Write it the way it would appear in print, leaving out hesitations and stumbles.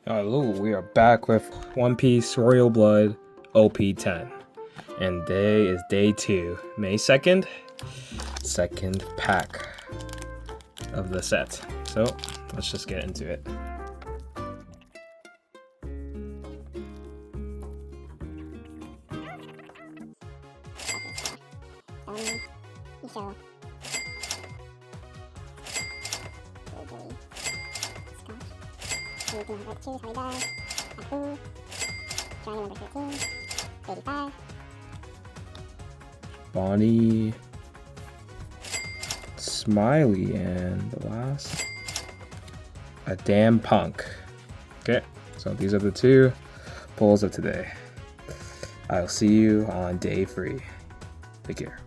Hello, we are back with One Piece Royal Blood OP10. And today is day 2, May 2nd, second pack of the set. So let's just get into it. Choose how he dies. Aku. Johnny number 13. 85. Bonnie, Smiley, and the last, a damn punk. Okay, so these are the 2 pulls of today. I'll see you on day 3. Take care.